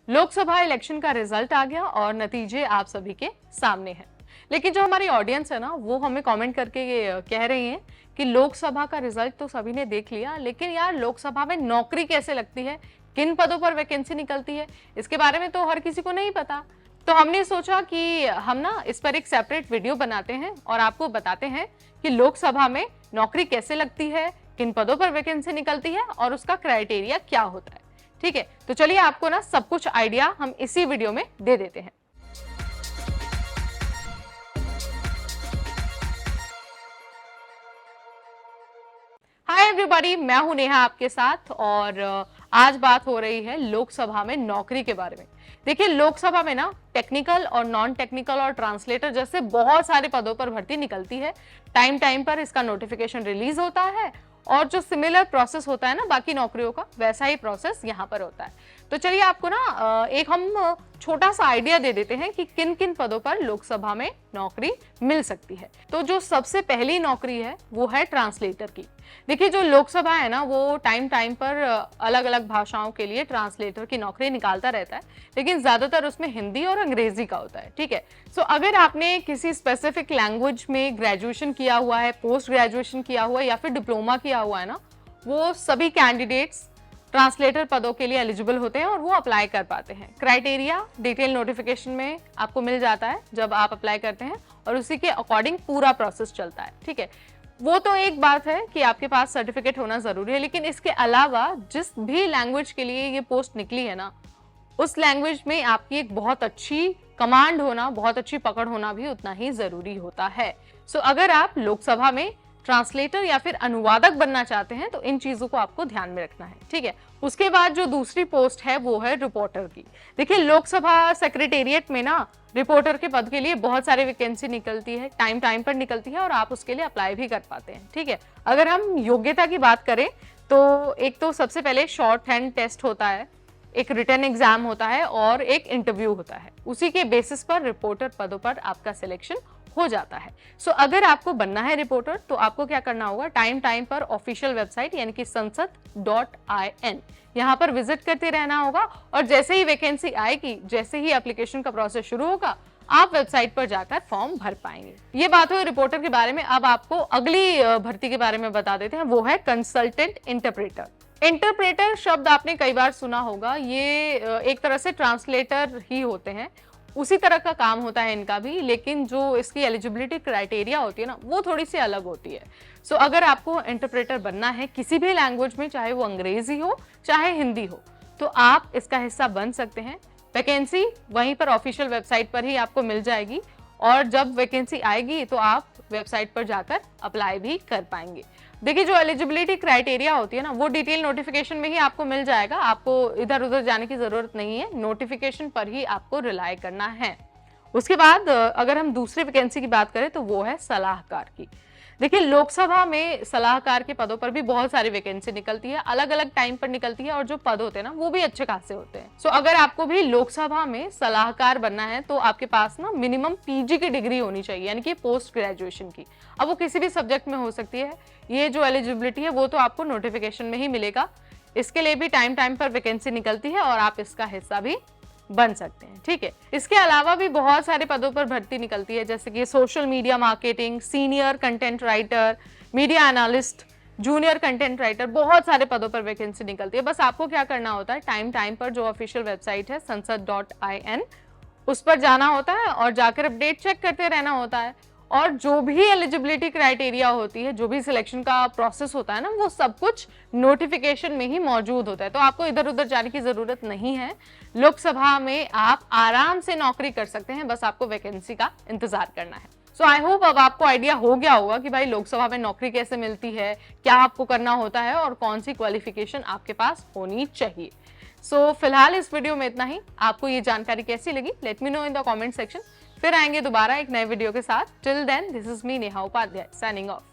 Lok Sabha election का result आ गया और नतीजे आप सभी के सामने हैं। लेकिन जो हमारी ऑडियंस है ना, वो हमें कमेंट करके ये कह रही है कि लोकसभा का रिजल्ट तो सभी ने देख लिया, लेकिन यार लोकसभा में नौकरी कैसे लगती है, किन पदों पर वैकेंसी निकलती है, इसके बारे में तो हर किसी को नहीं पता। तो हमने सोचा कि हम ना इस पर एक सेपरेट वीडियो बनाते हैं और आपको बताते हैं कि लोकसभा में नौकरी कैसे लगती है, किन पदों पर वैकेंसी निकलती है और उसका क्राइटेरिया क्या होता है। ठीक है, तो चलिए आपको ना सब कुछ आइडिया हम इसी वीडियो में दे देते हैं। हाय एवरीबॉडी, मैं हूं नेहा आपके साथ और आज बात हो रही है लोकसभा में नौकरी के बारे में। देखिए, लोकसभा में ना टेक्निकल और नॉन टेक्निकल और ट्रांसलेटर जैसे बहुत सारे पदों पर भर्ती निकलती है। टाइम टाइम पर इसका नोटिफिकेशन रिलीज होता है और जो सिमिलर प्रोसेस होता है ना बाकी नौकरियों का, वैसा ही प्रोसेस यहाँ पर होता है। तो चलिए आपको ना एक हम छोटा सा आइडिया दे देते हैं कि किन किन पदों पर लोकसभा में नौकरी मिल सकती है। तो जो सबसे पहली नौकरी है वो है ट्रांसलेटर की। देखिए, जो लोकसभा है ना, वो टाइम टाइम पर अलग अलग भाषाओं के लिए ट्रांसलेटर की नौकरी निकालता रहता है, लेकिन ज्यादातर उसमें हिंदी और अंग्रेजी का होता है। ठीक है, सो अगर आपने किसी स्पेसिफिक लैंग्वेज में ग्रेजुएशन किया हुआ है, पोस्ट ग्रेजुएशन किया हुआ है या फिर डिप्लोमा किया हुआ है ना, वो सभी कैंडिडेट्स ट्रांसलेटर पदों के लिए एलिजिबल होते हैं और वो अप्लाई कर पाते हैं। क्राइटेरिया डिटेल नोटिफिकेशन में आपको मिल जाता है जब आप अप्लाई करते हैं और उसी के अकॉर्डिंग पूरा प्रोसेस चलता है। ठीक है, वो तो एक बात है कि आपके पास सर्टिफिकेट होना जरूरी है, लेकिन इसके अलावा जिस भी लैंग्वेज के लिए ये पोस्ट निकली है ना, उस लैंग्वेज में आपकी एक बहुत अच्छी कमांड होना, बहुत अच्छी पकड़ होना भी उतना ही जरूरी होता है। सो अगर आप लोकसभा में ट्रांसलेटर या फिर अनुवादक बनना चाहते हैं तो इन चीजों को आपको ध्यान में रखना है। ठीक है, उसके बाद जो दूसरी पोस्ट है वो है रिपोर्टर की। देखिए, लोकसभा सेक्रेटेरिएट में ना रिपोर्टर के पद के लिए बहुत सारी वैकेंसी निकलती है, टाइम टाइम पर निकलती है और आप उसके लिए अप्लाई भी कर पाते हैं। ठीक है, अगर हम योग्यता की बात करें तो एक तो सबसे पहले शॉर्ट हैंड टेस्ट होता है, एक रिटन एग्जाम होता है और एक इंटरव्यू होता है। उसी के बेसिस पर रिपोर्टर पदों पर आपका सिलेक्शन हो जाता है। सो अगर आपको बनना है रिपोर्टर तो आपको क्या करना होगा, टाइम टाइम पर ऑफिशियल वेबसाइट यानी कि संसद.in यहाँ पर विजिट करते रहना होगा और जैसे ही वैकेंसी आएगी, जैसे ही एप्लीकेशन का प्रोसेस शुरू होगा, आप वेबसाइट पर जाकर फॉर्म भर पाएंगे। ये बात हुई रिपोर्टर के बारे में। अब आपको अगली भर्ती के बारे में बता देते हैं, वो है कंसल्टेंट इंटरप्रेटर। इंटरप्रेटर शब्द आपने कई बार सुना होगा, ये एक तरह से ट्रांसलेटर ही होते हैं, उसी तरह का काम होता है इनका भी, लेकिन जो इसकी एलिजिबिलिटी क्राइटेरिया होती है ना, वो थोड़ी सी अलग होती है। सो अगर आपको इंटरप्रेटर बनना है किसी भी लैंग्वेज में, चाहे वो अंग्रेजी हो चाहे हिंदी हो, तो आप इसका हिस्सा बन सकते हैं। वैकेंसी वहीं पर ऑफिशियल वेबसाइट पर ही आपको मिल जाएगी और जब वैकेंसी आएगी तो आप वेबसाइट पर जाकर अप्लाई भी कर पाएंगे। देखिए, जो एलिजिबिलिटी क्राइटेरिया होती है ना, वो डिटेल नोटिफिकेशन में ही आपको मिल जाएगा। आपको इधर उधर जाने की जरूरत नहीं है, नोटिफिकेशन पर ही आपको रिलाय करना है। उसके बाद अगर हम दूसरी वैकेंसी की बात करें तो वो है सलाहकार की। देखिए, लोकसभा में सलाहकार के पदों पर भी बहुत सारी वैकेंसी निकलती है, अलग अलग टाइम पर निकलती है और जो पद होते हैं ना वो भी अच्छे खासे होते हैं। सो अगर आपको भी लोकसभा में सलाहकार बनना है तो आपके पास ना मिनिमम पीजी की डिग्री होनी चाहिए, यानी कि पोस्ट ग्रेजुएशन की। अब वो किसी भी सब्जेक्ट में हो सकती है। ये जो एलिजिबिलिटी है वो तो आपको नोटिफिकेशन में ही मिलेगा। इसके लिए भी टाइम टाइम पर वैकेंसी निकलती है और आप इसका हिस्सा भी बन सकते हैं। ठीक है, इसके अलावा भी बहुत सारे पदों पर भर्ती निकलती है, जैसे कि social media marketing, senior content writer, media analyst, junior content writer, बहुत सारे पदों पर वैकेंसी निकलती है। बस आपको क्या करना होता है, टाइम टाइम पर जो ऑफिशियल वेबसाइट है संसद.in, उस पर जाना होता है और जाकर अपडेट चेक करते रहना होता है और जो भी एलिजिबिलिटी क्राइटेरिया होती है, जो भी सिलेक्शन का प्रोसेस होता है ना, वो सब कुछ नोटिफिकेशन में ही मौजूद होता है। तो आपको इधर उधर जाने की जरूरत नहीं है। लोकसभा में आप आराम से नौकरी कर सकते हैं, बस आपको वैकेंसी का इंतजार करना है। सो आई होप अब आपको आइडिया हो गया होगा कि भाई लोकसभा में नौकरी कैसे मिलती है, क्या आपको करना होता है और कौन सी क्वालिफिकेशन आपके पास होनी चाहिए। सो फिलहाल इस वीडियो में इतना ही। आपको ये जानकारी कैसी लगी, let me know in the comment section. फिर आएंगे दोबारा एक नए वीडियो के साथ। Till then, this is me Neha Upadhyay, signing of.